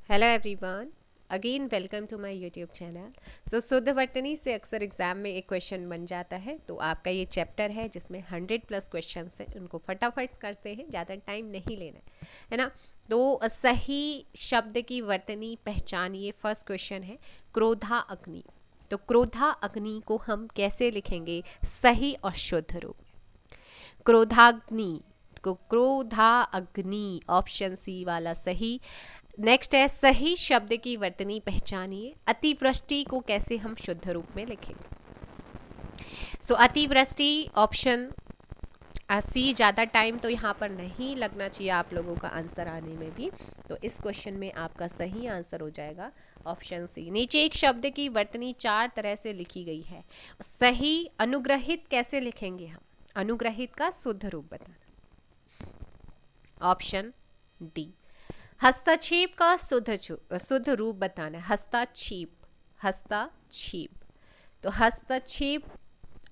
Hello everyone, again welcome to my YouTube channel. So शुद्ध वर्तनी से अक्सर एग्जाम में एक क्वेश्चन बन जाता है, तो आपका ये चैप्टर है जिसमें 100+ क्वेश्चन है। उनको फटाफट करते हैं, ज़्यादा टाइम नहीं लेना है ना। तो सही शब्द की वर्तनी पहचानिए। फर्स्ट क्वेश्चन है क्रोधा अग्नि। तो क्रोधा अग्नि को हम कैसे लिखेंगे सही और शुद्ध रूप? क्रोधाग्नि को क्रोधा अग्नि, ऑप्शन सी वाला सही। नेक्स्ट है सही शब्द की वर्तनी पहचानिए। अतिवृष्टि को कैसे हम शुद्ध रूप में लिखेंगे? सो अतिवृष्टि ऑप्शन सी। ज़्यादा टाइम तो यहाँ पर नहीं लगना चाहिए आप लोगों का आंसर आने में भी। तो इस क्वेश्चन में आपका सही आंसर हो जाएगा ऑप्शन सी। नीचे एक शब्द की वर्तनी 4 तरह से लिखी गई है। सही अनुग्रहित कैसे लिखेंगे हम? अनुग्रहित का शुद्ध रूप बताना। Option D. हस्तक्षेप का शुद्ध रूप बताना है। हस्तक्षेप, हस्तक्षेप। तो हस्तक्षेप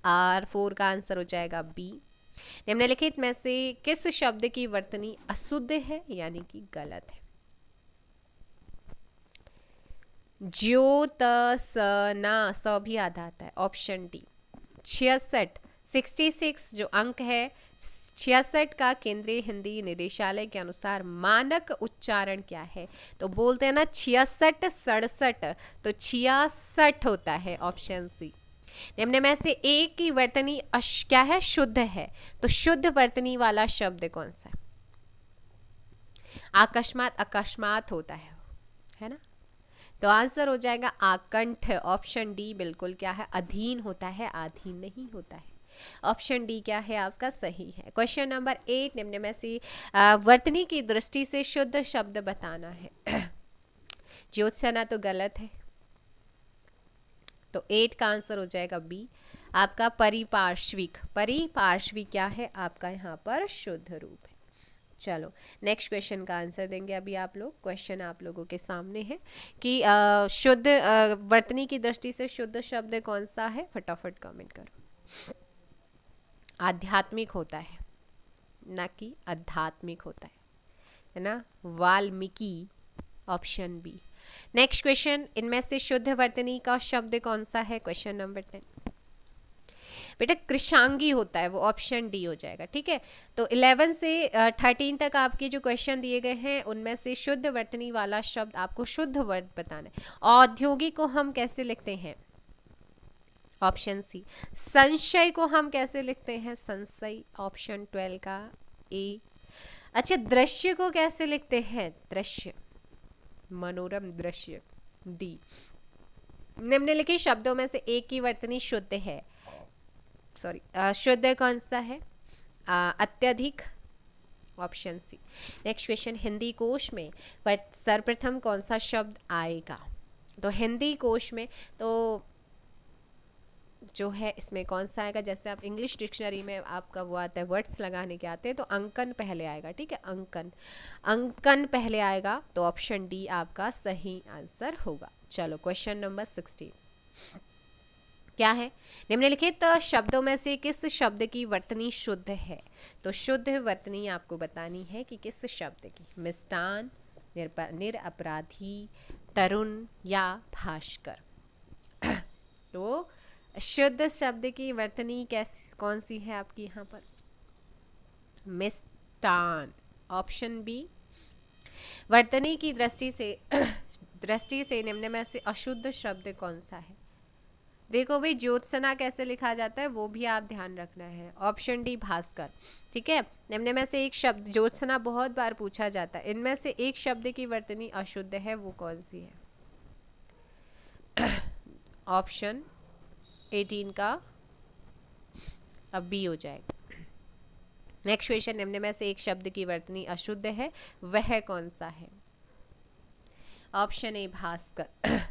R4 का आंसर हो जाएगा बी। निम्नलिखित में से किस शब्द की वर्तनी अशुद्ध है यानी कि गलत है? ज्योत्सना, स भी आधा आता है। Option D. 66 जो अंक है 66 का केंद्रीय हिंदी निदेशालय के अनुसार मानक उच्चारण क्या है? तो बोलते हैं ना 66 67, तो 66 होता है। Option C. निम्न में से एक की वर्तनी क्या है? शुद्ध है। तो शुद्ध वर्तनी वाला शब्द कौन सा है? अकस्मात, अकस्मात होता है ना। तो आंसर हो जाएगा आकंठ। ऑप्शन डी बिल्कुल क्या है? अधीन होता है, आधीन नहीं होता है। ऑप्शन डी क्या है आपका? सही है। क्वेश्चन नंबर 8, निम्न में से वर्तनी की दृष्टि से शुद्ध शब्द बताना है। ज्योत्सना तो गलत है, तो 8 का आंसर हो जाएगा बी आपका परिपार्श्विक। परिपार्श्विक क्या है आपका यहाँ पर? शुद्ध रूप है। चलो नेक्स्ट क्वेश्चन का आंसर देंगे अभी आप लोग। क्वेश्चन आप लोगों के सामने है कि शुद्ध वर्तनी की दृष्टि से शुद्ध शब्द कौन सा है? फटाफट कमेंट करो। आध्यात्मिक होता है ना कि आध्यात्मिक होता है ना। Valmiki, option B. Next question, इनमें से शुद्ध वर्तनी का शब्द कौन सा है? क्वेश्चन नंबर 10 बेटा कृषांगी होता है, वो ऑप्शन डी हो जाएगा। ठीक है, तो 11 से 13 तक आपके जो क्वेश्चन दिए गए हैं उनमें से शुद्ध वर्तनी वाला शब्द आपको शुद्ध वर्ड बताना है। औद्योगिक को हम कैसे लिखते हैं? Option C. संशय को हम कैसे लिखते हैं? संशय, ऑप्शन 12 का ए। अच्छा, दृश्य को कैसे लिखते हैं? दृश्य, मनोरम दृश्य, डी। निम्नलिखित शब्दों में से एक की वर्तनी शुद्ध है। सॉरी, शुद्ध कौन सा है? अत्यधिक, option C. Next question, Hindi कोश में सर्वप्रथम कौन सा शब्द आएगा? तो हिंदी कोश में तो जो है इसमें कौन सा आएगा? जैसे आप इंग्लिश डिक्शनरी में आपका वो आता है, वर्ड्स लगाने के आते हैं, तो अंकन पहले आएगा। ठीक है, अंकन, अंकन पहले आएगा, तो ऑप्शन डी आपका सही आंसर होगा। चलो क्वेश्चन नंबर 16 क्या है? निम्नलिखित शब्दों में से किस शब्द की वर्तनी शुद्ध है? तो शुद्ध वर्तनी आपको बतानी है कि किस शब्द की। मिष्टान, निरपराधी, तरुण या भास्कर। तो शुद्ध शब्द की वर्तनी कैसी कौन सी है आपकी यहाँ पर? मिष्टान, ऑप्शन बी। वर्तनी की दृष्टि से निम्न में से अशुद्ध शब्द कौन सा है? देखो भाई, ज्योत्सना कैसे लिखा जाता है वो भी आप ध्यान रखना है। Option D Bhaskar. ठीक है, निम्न में से एक शब्द, ज्योत्सना बहुत बार पूछा जाता है, इनमें से एक शब्द की वर्तनी अशुद्ध है, वो कौन सी है? ऑप्शन 18 का अब बी हो जाएगा। नेक्स्ट क्वेश्चन, निम्न में से एक शब्द की वर्तनी अशुद्ध है, वह कौन सा है? Option A Bhaskar.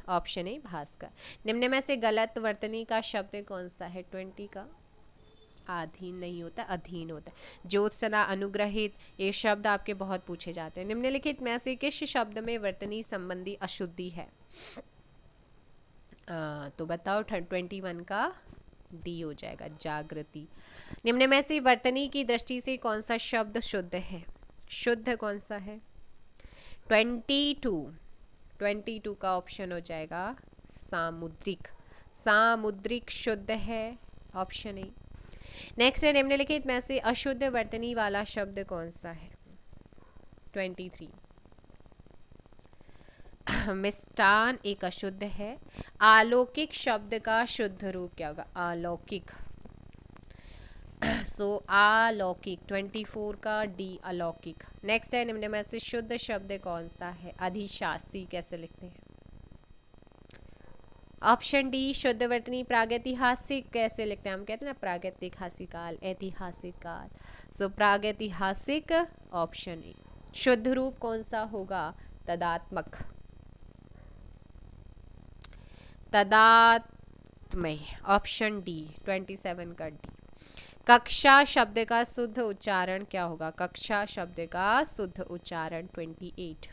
Option A Bhaskar. निम्न में से गलत वर्तनी का शब्द कौन सा है? 20 का अधीन नहीं होता, अधीन होता है। ज्योत्सना, अनुग्रहित, ये शब्द आपके बहुत पूछे जाते हैं। निम्नलिखित में से किस शब्द में वर्तनी संबंधी अशुद्धि है? तो बताओ। 21 का डी हो जाएगा, जागृति। निम्न में से वर्तनी की दृष्टि से कौन सा शब्द शुद्ध है? शुद्ध कौन सा है? 22 22 का ऑप्शन हो जाएगा सामुद्रिक। सामुद्रिक शुद्ध है, ऑप्शन ए। नेक्स्ट है निम्नलिखित में से अशुद्ध वर्तनी वाला शब्द कौन सा है? 23। मिष्टान एक अशुद्ध है। अलौकिक शब्द का शुद्ध रूप क्या होगा? अलौकिक। सो अलौकिक 24 का डी अलौकिक। नेक्स्ट है निम्न में से शुद्ध शब्द कौन सा है? अधिशासी कैसे लिखते हैं? ऑप्शन डी शुद्ध वर्तनी प्रागैतिहासिक कैसे लिखते हैं? हम कहते हैं ना प्रागैतिहासिक काल, ऐतिहासिक काल। सो प्रागैतिहासिक, ऑप्शन ए। शुद्ध रूप कौन सा होगा? तदात्मक। तदात्मय, ऑप्शन डी 27 का डी। कक्षा शब्द का शुद्ध उच्चारण क्या होगा? कक्षा शब्द का शुद्ध उच्चारण 28।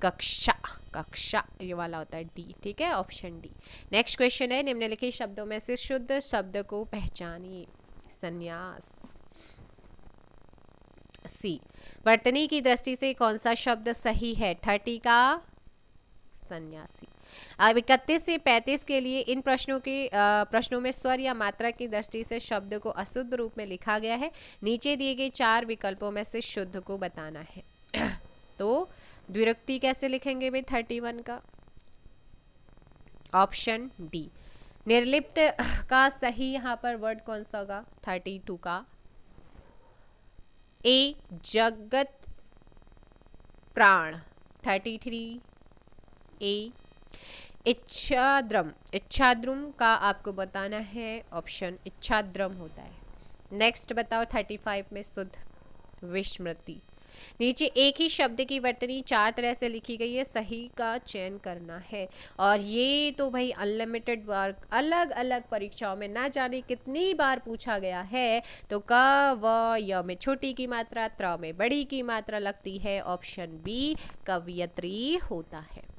कक्षा, कक्षा ये वाला होता है डी, ठीक है, ऑप्शन डी। नेक्स्ट क्वेश्चन है निम्नलिखित शब्दों में से शुद्ध शब्द को पहचानिए। संन्यास। सी वर्तनी की दृष्टि से कौन सा शब्द सही है? 30 का सन्यासी। अब 31 से 35 के लिए इन प्रश्नों में स्वर या मात्रा की दृष्टि से शब्द को अशुद्ध रूप में लिखा गया है। नीचे दिए गए 4 विकल्पों में से शुद्ध को बताना है। तो द्विरुक्ति कैसे लिखेंगे भाई 31 का? Option D. निर्लिप्त का सही यहाँ पर वर्ड कौन सा होगा? 32 का ए। जगत प्राण 33 ए। इच्छाद्रम, इच्छाद्रुम का आपको बताना है, ऑप्शन इच्छाद्रम होता है। नेक्स्ट बताओ 35 में शुद्ध विस्मृति। नीचे एक ही शब्द की वर्तनी 4 तरह से लिखी गई है, सही का चयन करना है। और ये तो भाई अनलिमिटेड बार अलग अलग परीक्षाओं में ना जाने कितनी बार पूछा गया है। तो क व य में छोटी की मात्रा, त्र में बड़ी की मात्रा लगती है, ऑप्शन बी कवयत्री होता है।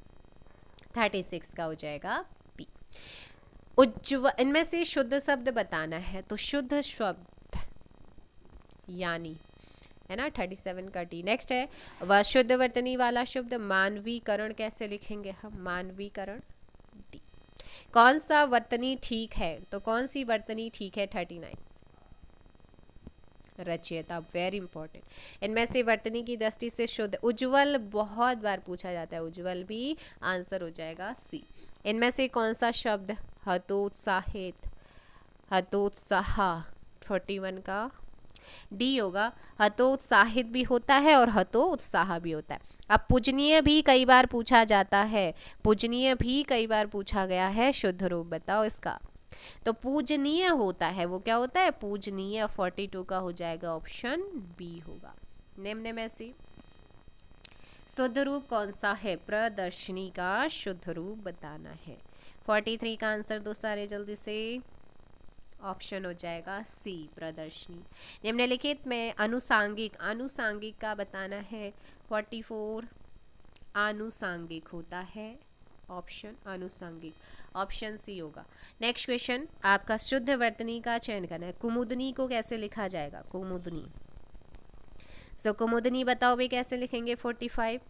36 का हो जाएगा बी। उज्ज्वल, इनमें से शुद्ध शब्द बताना है। तो शुद्ध शब्द यानी, है ना, 37 का डी। नेक्स्ट है वह शुद्ध वर्तनी वाला शब्द मानवीकरण कैसे लिखेंगे हम? मानवीकरण डी। कौन सा वर्तनी ठीक है? तो कौन सी वर्तनी ठीक है? 39 रचयिता, वेरी इंपॉर्टेंट। इनमें से वर्तनी की दृष्टि से शुद्ध उज्ज्वल बहुत बार पूछा जाता है, उज्ज्वल भी आंसर हो जाएगा सी। इनमें से कौन सा शब्द हतोत्साहित, हतोत्साह 41 का डी होगा। हतोत्साहित भी होता है और हतोत्साह भी होता है। अब पूजनीय भी कई बार पूछा जाता है, पूजनीय भी कई बार पूछा गया है, शुद्ध रूप बताओ इसका। तो पूजनीय होता है, वो क्या होता है? पूजनीय। 42 का हो जाएगा, ऑप्शन बी होगा। निम्न में से शुद्ध रूप कौन सा है? प्रदर्शनी का शुद्ध रूप बताना है। 43 का आंसर दो सारे जल्दी से, ऑप्शन हो जाएगा सी प्रदर्शनी। निम्नलिखित में अनुसांगिक, अनुसांगिक का बताना है। 44 आनुसांगिक होता है, ऑप्शन अनुसांगिक, ऑप्शन सी होगा। नेक्स्ट क्वेश्चन आपका शुद्ध वर्तनी का चयन करना है। कुमुदनी को कैसे लिखा जाएगा? कुमुदनी। सो कुमुदनी बताओ भी कैसे लिखेंगे? 45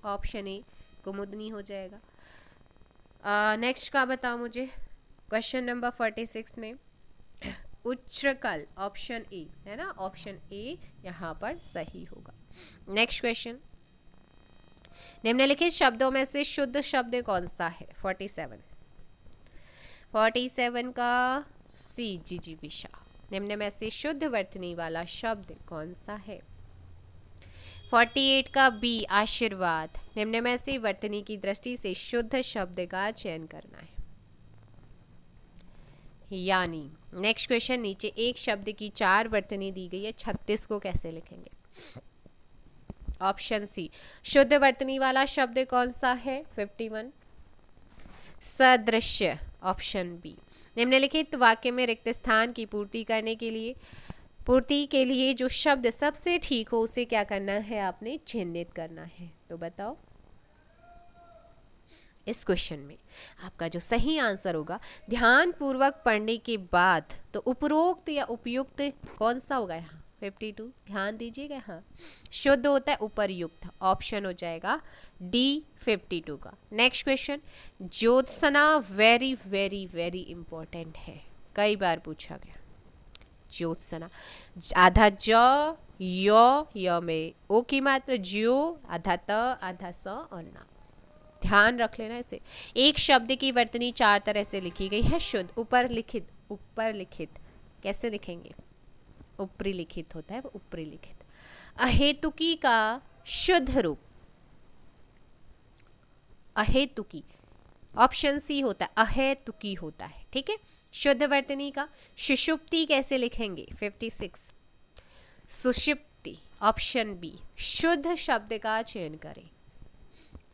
ऑप्शन ए कुमुदनी हो जाएगा। नेक्स्ट का बताओ मुझे, क्वेश्चन नंबर 46 में उच्चकल, ऑप्शन ए, है ना, ऑप्शन ए यहाँ पर सही होगा। नेक्स्ट क्वेश्चन, निम्नलिखित शब्दों में से शुद्ध शब्द कौन सा है? 47 का सी जिजीविषा। निम्न में से शुद्ध वर्तनी वाला शब्द कौन सा है? 48 का बी आशीर्वाद। निम्न में से वर्तनी की दृष्टि से शुद्ध शब्द का चयन करना है, यानी। नेक्स्ट क्वेश्चन, नीचे एक शब्द की 4 वर्तनी दी गई है, 36 को कैसे लिखेंगे? ऑप्शन सी शुद्ध वर्तनी वाला शब्द कौन सा है? 51 सदृश्य, ऑप्शन बी। निम्नलिखित वाक्य में रिक्त स्थान की पूर्ति के लिए जो शब्द सबसे ठीक हो उसे क्या करना है? आपने चिन्हित करना है। तो बताओ इस क्वेश्चन में आपका जो सही आंसर होगा, ध्यान पूर्वक पढ़ने के बाद तो उपरोक्त या उपयुक्त कौन सा होगा यहाँ? 52 ध्यान दीजिएगा। हाँ, शुद्ध होता है उपर्युक्त, ऑप्शन हो जाएगा डी 52 का। Next question, Jyotsna very very very important है, कई बार पूछा गया। ज्योत्सना, आधा ज य में ओ की मात्रा ज्यो, आधा त आधा स और ना, ध्यान रख लेना इसे। एक शब्द की वर्तनी 4 तरह से लिखी गई है। शुद्ध, ऊपर लिखित, ऊपर लिखित कैसे लिखेंगे, ऊपरी लिखित होता है वो, ऊपरी लिखित। अहेतुकी का शुद्ध रूप, अहेतुकी, ऑप्शन सी होता है, अहेतुकी होता है, ठीक है। शुद्ध वर्तनी का सुषुप्ति कैसे लिखेंगे, 56 सुषुप्ति, ऑप्शन बी। शुद्ध शब्द का चयन करें।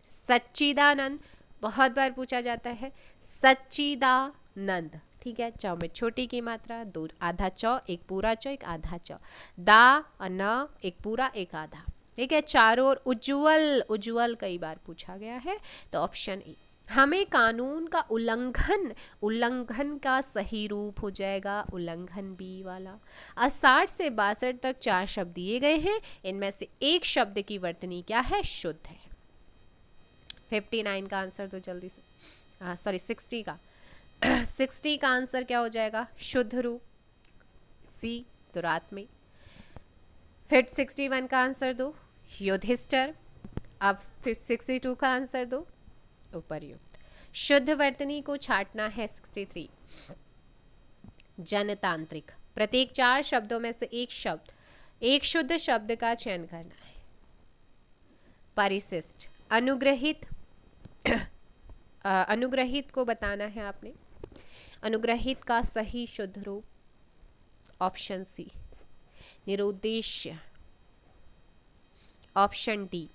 सच्चिदानंद बहुत बार पूछा जाता है, सच्चिदानंद, ठीक है। च में छोटी की मात्रा, दो आधा च, एक पूरा च, एक आधा च, दा न, एक पूरा एक आधा, ठीक है। चारों ओर उज्ज्वल, उज्ज्वल कई बार पूछा गया है, तो ऑप्शन ए। हमें कानून का उल्लंघन, उल्लंघन का सही रूप हो जाएगा उल्लंघन बी वाला। 60 से 62 तक 4 शब्द दिए गए हैं, इनमें से एक शब्द की वर्तनी क्या है, शुद्ध है। 59 का आंसर तो जल्दी से, सॉरी 60 का 60 का आंसर क्या हो जाएगा, शुद्ध रूप, सी तो रात में। फिर 61 का आंसर दो, युधिष्ठिर। अब फिर 62 का आंसर दो, उपर्युक्त। शुद्ध वर्तनी को छांटना है 63, जनतांत्रिक। प्रत्येक 4 शब्दों में से एक शब्द, एक शुद्ध शब्द का चयन करना है। परिशिष्ट, अनुग्रहित, अनुग्रहित को बताना है आपने। अनुग्रहित का सही शुद्ध रूप, ऑप्शन सी। निरुद्देश्य, ऑप्शन डी।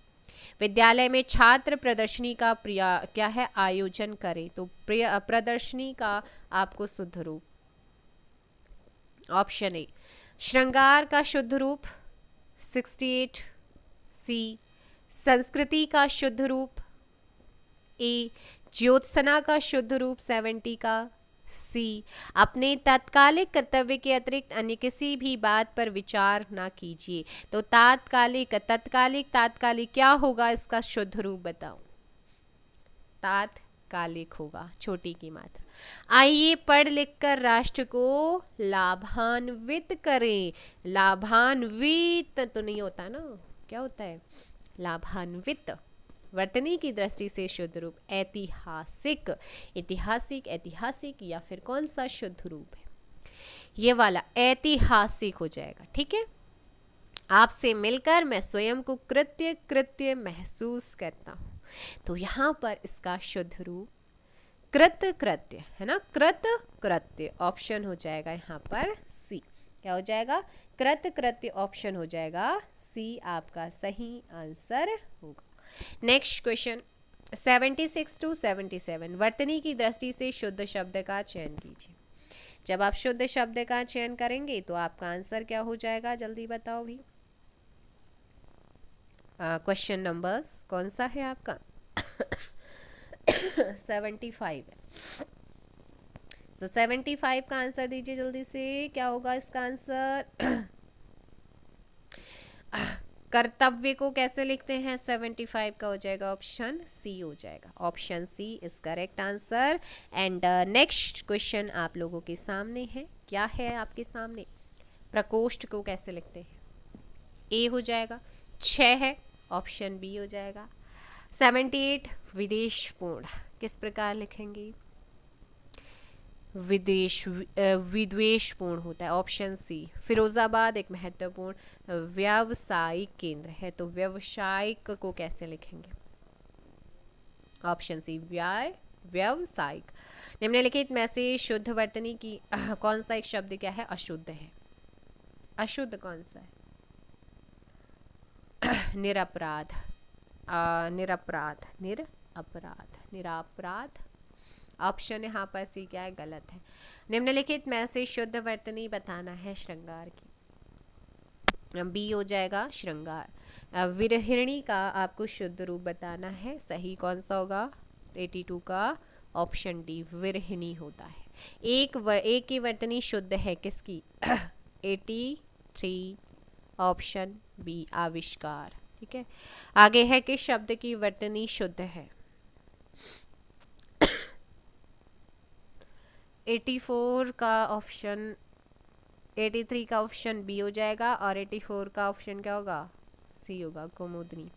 विद्यालय में छात्र प्रदर्शनी का क्या है, आयोजन करें, तो प्रदर्शनी का आपको शुद्ध रूप, ऑप्शन ए। श्रृंगार का शुद्ध रूप 68 सी। संस्कृति का शुद्ध रूप ए। ज्योत्सना का शुद्ध रूप 70 का सी। अपने तात्कालिक कर्तव्य के अतिरिक्त अन्य किसी भी बात पर विचार ना कीजिए, तो तात्कालिक, तात्कालिक, तात्कालिक क्या होगा, इसका शुद्ध रूप बताओ, तात्कालिक होगा, छोटी की मात्रा। आइए पढ़ लिख कर राष्ट्र को लाभान्वित करें। लाभान्वित तो नहीं होता ना, क्या होता है, लाभान्वित। वर्तनी की दृष्टि से शुद्ध रूप ऐतिहासिक, ऐतिहासिक, ऐतिहासिक, या फिर कौन सा शुद्ध रूप है, ये वाला ऐतिहासिक हो जाएगा, ठीक है। आपसे मिलकर मैं स्वयं को कृत्य कृत्य महसूस करता हूँ, तो यहाँ पर इसका शुद्ध रूप कृत कृत्य है ना, कृत कृत्य, ऑप्शन हो जाएगा यहाँ पर सी। क्या हो जाएगा, कृत कृत्य, ऑप्शन हो जाएगा सी, आपका सही आंसर होगा। नेक्स्ट क्वेश्चन 76 टू 77, वर्तनी की दृष्टि से शुद्ध शब्द का चयन कीजिए। जब आप शुद्ध शब्द का चयन करेंगे तो आपका आंसर क्या हो जाएगा, जल्दी बताओ भी। क्वेश्चन नंबर्स कौन सा है आपका 75 है, तो 75 का आंसर दीजिए जल्दी से, क्या होगा इसका आंसर। कर्तव्य को कैसे लिखते हैं, 75 का हो जाएगा ऑप्शन सी हो जाएगा, option C is correct answer. And next question आप लोगों के सामने है, क्या है आपके सामने, प्रकोष्ठ को कैसे लिखते हैं, ए हो जाएगा, 6 है, ऑप्शन बी हो जाएगा। 78 विदेशपूर्ण किस प्रकार लिखेंगे, विद्वेषपूर्ण होता है, ऑप्शन सी। फिरोजाबाद एक महत्वपूर्ण व्यावसायिक केंद्र है, तो व्यावसायिक को कैसे लिखेंगे, ऑप्शन सी व्यावसायिक। निम्नलिखित में से शुद्ध वर्तनी की कौन सा एक शब्द क्या है, अशुद्ध है, अशुद्ध कौन सा है, निरपराध, निरपराध, निरपराध, निरापराध, ऑप्शन यहाँ पर सी क्या है, गलत है। निम्नलिखित में से शुद्ध वर्तनी बताना है श्रृंगार की, बी हो जाएगा श्रृंगार। विरहिणी का आपको शुद्ध रूप बताना है, सही कौन सा होगा, 82 का ऑप्शन डी विरहिणी होता है। एक की वर्तनी शुद्ध है किसकी 83 ऑप्शन बी आविष्कार। ठीक है, आगे है कि शब्द की वर्तनी शुद्ध है। 84 का ऑप्शन 83 का ऑप्शन बी हो जाएगा और 84 का ऑप्शन क्या होगा, सी होगा, कुमुदनी।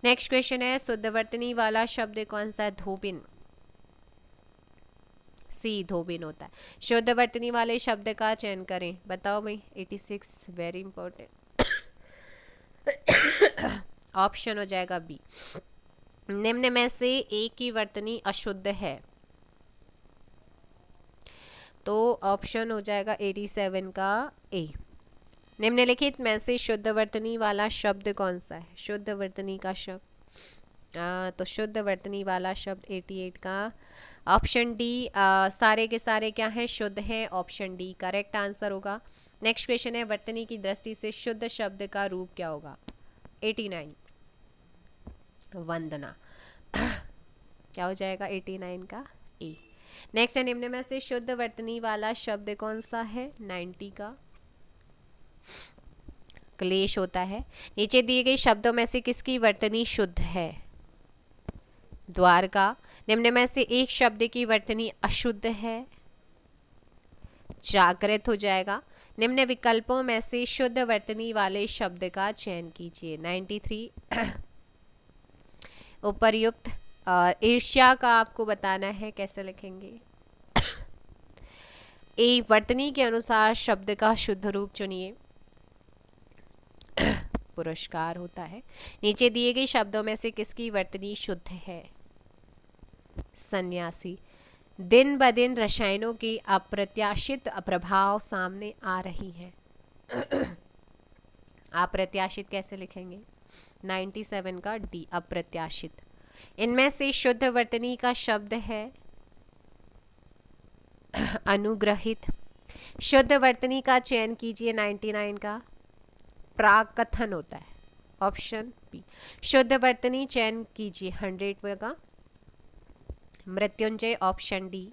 नेक्स्ट क्वेश्चन है शुद्ध वर्तनी वाला शब्द कौन सा है, धोबिन। सी धोबिन होता है। शुद्ध वर्तनी वाले शब्द का चयन करें, बताओ भाई। 86 वेरी इंपॉर्टेंट। ऑप्शन हो जाएगा बी। निम्न में से एक की वर्तनी अशुद्ध है, तो ऑप्शन हो जाएगा 87 का ए। निम्नलिखित में से शुद्ध वर्तनी वाला शब्द कौन सा है, शुद्ध वर्तनी का शब्द। तो शुद्ध वर्तनी वाला शब्द 88 का ऑप्शन डी। सारे के सारे क्या हैं, शुद्ध हैं, ऑप्शन डी करेक्ट आंसर होगा। नेक्स्ट क्वेश्चन है वर्तनी की दृष्टि से शुद्ध शब्द का रूप क्या होगा, 89 वंदना। क्या हो जाएगा 89 का ए। नेक्स्ट है निम्न में से शुद्ध वर्तनी वाला शब्द कौन सा है, 90 का क्लेश होता है। नीचे दिए गए शब्दों में से किसकी वर्तनी शुद्ध है, द्वारका। निम्न में से एक शब्द की वर्तनी अशुद्ध है, जागृत हो जाएगा। निम्न विकल्पों में से शुद्ध वर्तनी वाले शब्द का चयन कीजिए, 93 उपर्युक्त। और ईर्ष्या का आपको बताना है, कैसे लिखेंगे। ए वर्तनी के अनुसार शब्द का शुद्ध रूप चुनिए, पुरस्कार होता है। नीचे दिए गए शब्दों में से किसकी वर्तनी शुद्ध है, सन्यासी। दिन ब दिन रसायनों के अप्रत्याशित प्रभाव सामने आ रही हैं। अप्रत्याशित कैसे लिखेंगे, 97 का डी अप्रत्याशित। इनमें से शुद्ध वर्तनी का शब्द है अनुग्रहित। शुद्ध वर्तनी का चयन कीजिए, 99 का प्राकथन होता है, ऑप्शन बी। शुद्ध वर्तनी चयन कीजिए, 100 का Mrityunjay, option D.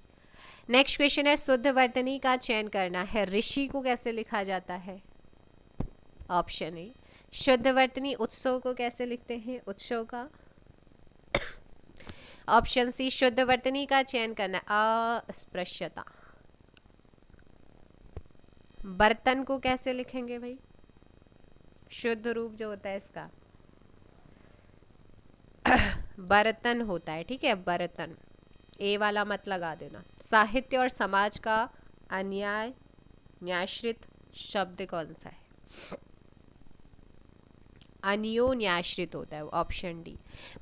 Next question है शुद्ध वर्तनी का चयन करना है, ऋषि को कैसे लिखा जाता है, ऑप्शन ए। शुद्ध वर्तनी उत्सव को कैसे लिखते हैं, उत्सव का, ऑप्शन सी। शुद्ध वर्तनी का चयन करना, अस्पृश्यता। बर्तन को कैसे लिखेंगे भाई, शुद्ध रूप जो होता है इसका बर्तन होता है। ठीक है, बर्तन, ए वाला मत लगा देना। साहित्य और समाज का अन्याय न्यायश्रित शब्द कौन सा है, अन्योन्याश्रित होता है, ऑप्शन डी।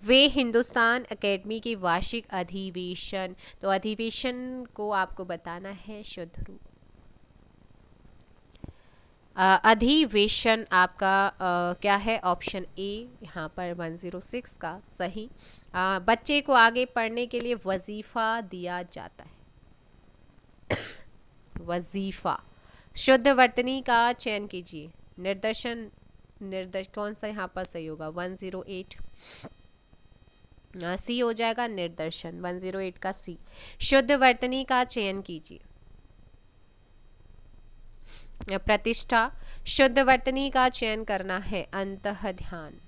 वे हिंदुस्तान एकेडमी की वार्षिक अधिवेशन, तो अधिवेशन को आपको बताना है शुद्ध रूप। अधिवेशन आपका क्या है, ऑप्शन ए यहाँ पर 106 का सही। बच्चे को आगे पढ़ने के लिए वजीफा दिया जाता है, वजीफा। शुद्ध वर्तनी का चयन कीजिए, निर्देशन, निर्देश कौन सा यहाँ पर सही होगा, 108 सी हो जाएगा, निर्देशन 108 का सी। शुद्ध वर्तनी का चयन कीजिए, प्रतिष्ठा। शुद्ध वर्तनी का चयन करना है, अंतः ध्यान,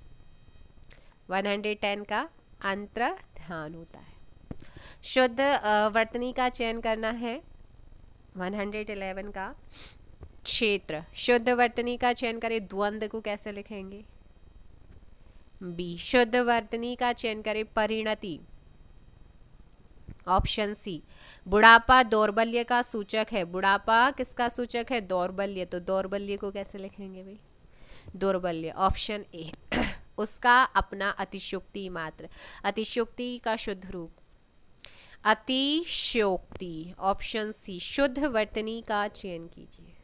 110 का अंतर ध्यान होता है। शुद्ध वर्तनी का चयन करना है, 111 का क्षेत्र। शुद्ध वर्तनी का चयन करें, द्वंद्व को कैसे लिखेंगे, बी। शुद्ध वर्तनी का चयन करें, परिणति, ऑप्शन सी। बुढ़ापा दौर्बल्य का सूचक है, बुढ़ापा किसका सूचक है, दौर्बल्य, तो दौर्बल्य को कैसे लिखेंगे भाई, दौर्बल्य, ऑप्शन ए। उसका अपना अतिशयोक्ति मात्र, अतिशयोक्ति का शुद्ध रूप अतिशयोक्ति, ऑप्शन सी। शुद्ध वर्तनी का चयन कीजिए,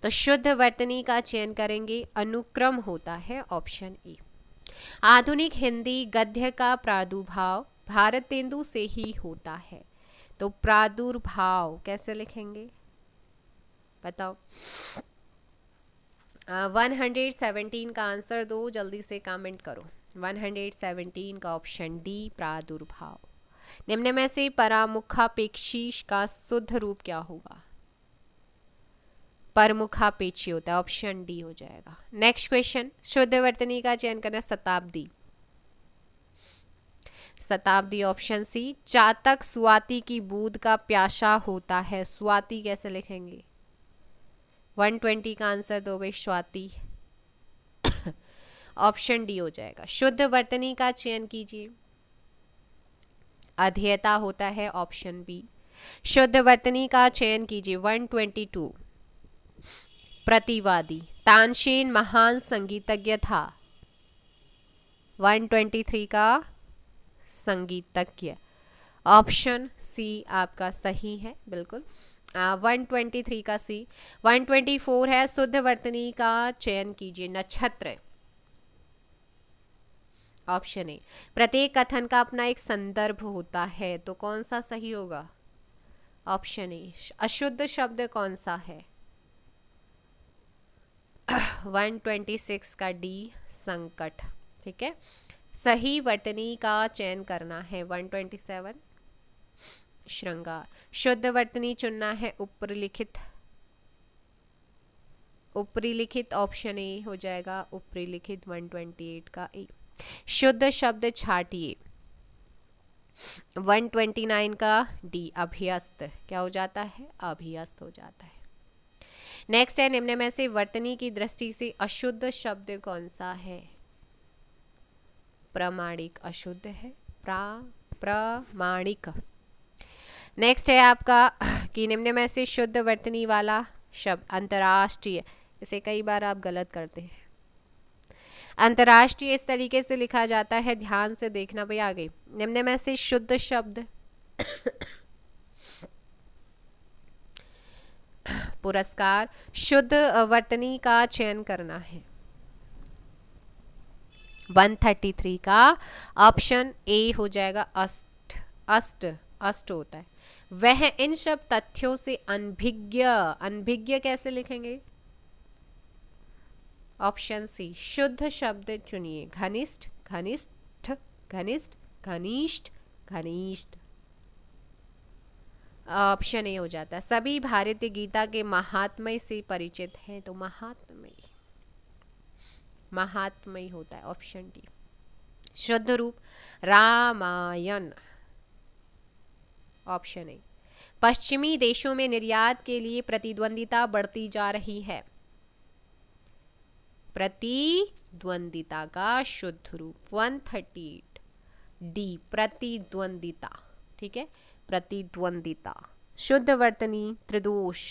तो शुद्ध वर्तनी का चयन करेंगे, अनुक्रम होता है, ऑप्शन ए। आधुनिक हिंदी गद्य का प्रादुर्भाव भारतेंदु से ही होता है, तो प्रादुर्भाव कैसे लिखेंगे, बताओ। 117 का आंसर दो, जल्दी से कमेंट करो। 117 का ऑप्शन डी प्रादुर्भाव। निम्न में से परामुखापेक्षी का शुद्ध रूप क्या होगा, परमुखापेक्षी होता है, ऑप्शन डी हो जाएगा। नेक्स्ट क्वेश्चन, शुद्ध वर्तनी का चयन करना, शताब्दी। शताब्दी ऑप्शन सी। चातक स्वाति की बूंद का प्यासा होता है, स्वाति कैसे लिखेंगे? 120 का आंसर दो भाई, स्वाति। ऑप्शन डी हो जाएगा। शुद्ध वर्तनी का चयन कीजिए, अध्येता होता है, ऑप्शन बी। शुद्ध वर्तनी का चयन कीजिए, 122 प्रतिवादी। तानसेन महान संगीतज्ञ था, 123 का संगीतज्ञ, ऑप्शन सी आपका सही है, बिल्कुल 123 का सी। 124 है, शुद्ध वर्तनी का चयन कीजिए, नक्षत्र, ऑप्शन ए। प्रत्येक कथन का अपना एक संदर्भ होता है, तो कौन सा सही होगा? Option A. अशुद्ध शब्द कौन सा है? 126 का डी, संकट, ठीक है। सही वर्तनी का चयन करना है, 127 श्रृंगार। शुद्ध वर्तनी चुनना है, ऊपरी लिखित, ऑप्शन ए हो जाएगा, ऊपरी लिखित 128 का ए। शुद्ध शब्द छाटिए, 129 का डी, अभियस्त, क्या हो जाता है? अभियस्त हो जाता है। नेक्स्ट है, निम्न में से वर्तनी की दृष्टि से अशुद्ध शब्द कौन सा है? प्रामाणिक अशुद्ध है, प्रामाणिक। नेक्स्ट है आपका कि निम्न में से शुद्ध वर्तनी वाला शब्द, अंतर्राष्ट्रीय, इसे कई बार आप गलत करते हैं। अंतर्राष्ट्रीय इस तरीके से लिखा जाता है, ध्यान से देखना भाई आगे। निम्न में से शुद्ध शब्द पुरस्कार। शुद्ध वर्तनी का चयन करना है, 133 का ऑप्शन ए हो जाएगा, अष्ट होता है। वह इन सब तथ्यों से अनभिज्ञ, अनभिज्ञ कैसे लिखेंगे? Option C. शुद्ध शब्द चुनिए, घनिष्ठ, घनिष्ठ, घनिष्ठ, घनिष्ठ, घनिष्ठ, ऑप्शन ए हो जाता है। सभी भारतीय गीता के महात्म्य से परिचित हैं, तो महात्म्य, महात्म्य होता है, ऑप्शन डी। शुद्ध रूप रामायण, ऑप्शन ए। पश्चिमी देशों में निर्यात के लिए प्रतिद्वंदिता बढ़ती जा रही है, प्रतिद्वंदिता का शुद्ध रूप 138 डी, प्रतिद्वंदिता, ठीक है, प्रतिद्वंदिता। शुद्ध वर्तनी त्रिदोष,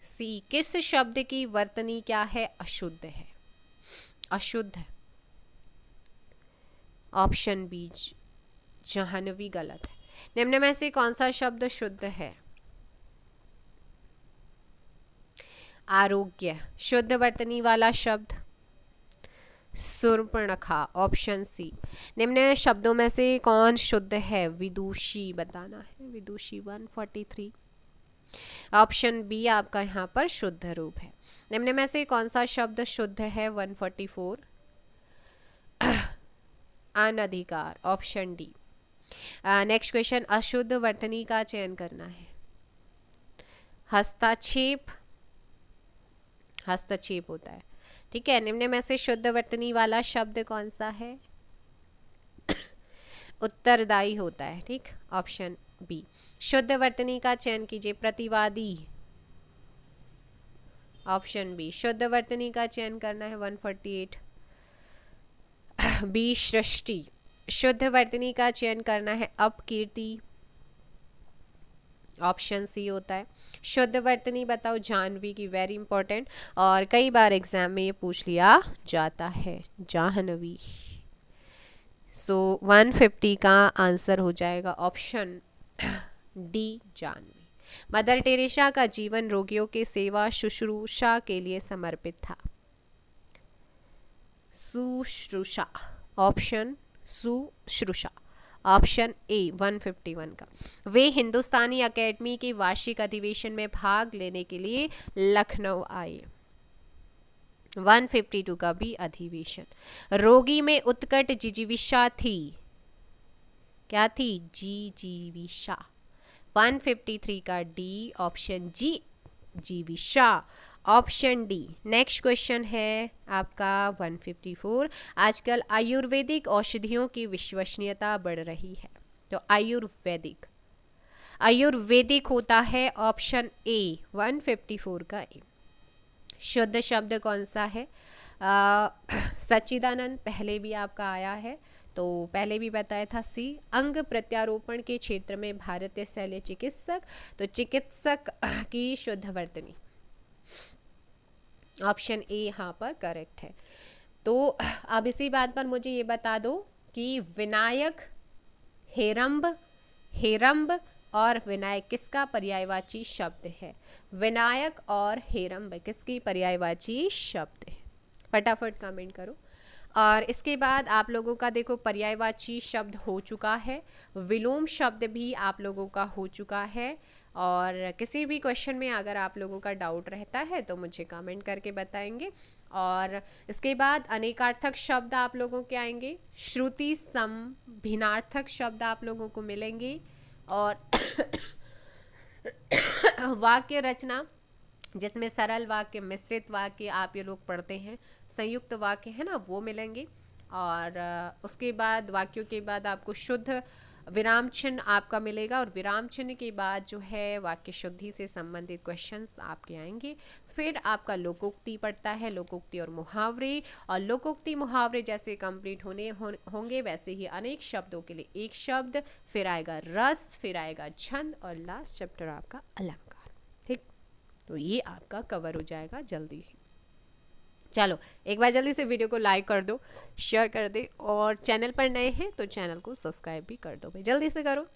सी। किस शब्द की वर्तनी क्या है? अशुद्ध है, अशुद्ध है, ऑप्शन बी जाह्नवी गलत है। निम्न में से कौन सा शब्द शुद्ध है? आरोग्य। शुद्ध वर्तनी वाला शब्द शूर्पणखा, ऑप्शन सी। निम्न शब्दों में से कौन शुद्ध है? विदुषी बताना है, विदुषी 143, ऑप्शन बी आपका यहाँ पर शुद्ध रूप है। निम्न में से कौन सा शब्द शुद्ध है? 144 अनधिकार, ऑप्शन डी। नेक्स्ट क्वेश्चन, अशुद्ध वर्तनी का चयन करना है, हस्तक्षेप, हस्तक्षेप होता है, ठीक है। निम्न में से शुद्ध वर्तनी वाला शब्द कौन सा है? उत्तरदायी होता है, ठीक, ऑप्शन बी। शुद्ध वर्तनी का चयन कीजिए, प्रतिवादी, ऑप्शन बी। शुद्ध वर्तनी का चयन करना है, 148 बी, सृष्टि। शुद्ध वर्तनी का चयन करना है, अपकीर्ति, ऑप्शन सी होता है। शुद्ध वर्तनी बताओ जाह्नवी की, वेरी इंपॉर्टेंट, और कई बार एग्जाम में ये पूछ लिया जाता है, जाह्नवी। सो 150 का आंसर हो जाएगा option D, Jahnavi. Mother Teresa का जीवन रोगियों के सेवा शुश्रूषा के लिए समर्पित था, शुश्रूषा, ऑप्शन शुश्रूषा, ऑप्शन ए 151 का। वे हिंदुस्तानी अकेडमी के वार्षिक अधिवेशन में भाग लेने के लिए लखनऊ आए, 152 का भी अधिवेशन। रोगी में उत्कट जिजीविषा थी, क्या थी? जिजीविषा, 153 का डी, ऑप्शन जी जीवी Shah. Option D. Next question है आपका 154। आजकल आयुर्वेदिक औषधियों की विश्वसनीयता बढ़ रही है। तो आयुर्वेदिक होता है ऑप्शन ए 154 का ए। शुद्ध शब्द कौन सा है? सच्चिदानंद पहले भी आपका आया है, तो पहले भी बताया था सी। अंग प्रत्यारोपण के क्षेत्र में भारतीय शल्य चिकित्सक, तो चिकित्सक की शुद्ध वर्तनी। ऑप्शन ए यहाँ पर करेक्ट है। तो अब इसी बात पर मुझे ये बता दो कि विनायक, हेरंब और विनायक किसका पर्यायवाची शब्द है? विनायक और हेरंब किसकी पर्यायवाची शब्द है? फटाफट कमेंट करो। और इसके बाद आप लोगों का देखो पर्यायवाची शब्द हो चुका है, विलोम शब्द भी आप लोगों का हो चुका है। और किसी भी क्वेश्चन में अगर आप लोगों का डाउट रहता है तो मुझे कमेंट करके बताएंगे। और इसके बाद अनेकार्थक शब्द आप लोगों के आएंगे, श्रुति सम भिन्नार्थक शब्द आप लोगों को मिलेंगे, और वाक्य रचना जिसमें सरल वाक्य, मिश्रित वाक्य आप ये लोग पढ़ते हैं, संयुक्त वाक्य है ना, वो मिलेंगे। और उसके बाद वाक्यों के बाद आपको शुद्ध विराम चिन्ह आपका मिलेगा, और विराम चिन्ह के बाद जो है वाक्य शुद्धि से संबंधित क्वेश्चंस आपके आएंगे। फिर आपका लोकोक्ति पड़ता है, लोकोक्ति और मुहावरे, और लोकोक्ति मुहावरे जैसे कंप्लीट होंगे वैसे ही अनेक शब्दों के लिए एक शब्द, फिर आएगा रस, फिर आएगा छंद, और लास्ट चैप्टर आपका अलंकार। ठीक, तो ये आपका कवर हो जाएगा जल्दी ही। चलो एक बार जल्दी से वीडियो को लाइक कर दो, शेयर कर दे, और चैनल पर नए हैं तो चैनल को सब्सक्राइब भी कर दो भाई, जल्दी से करो।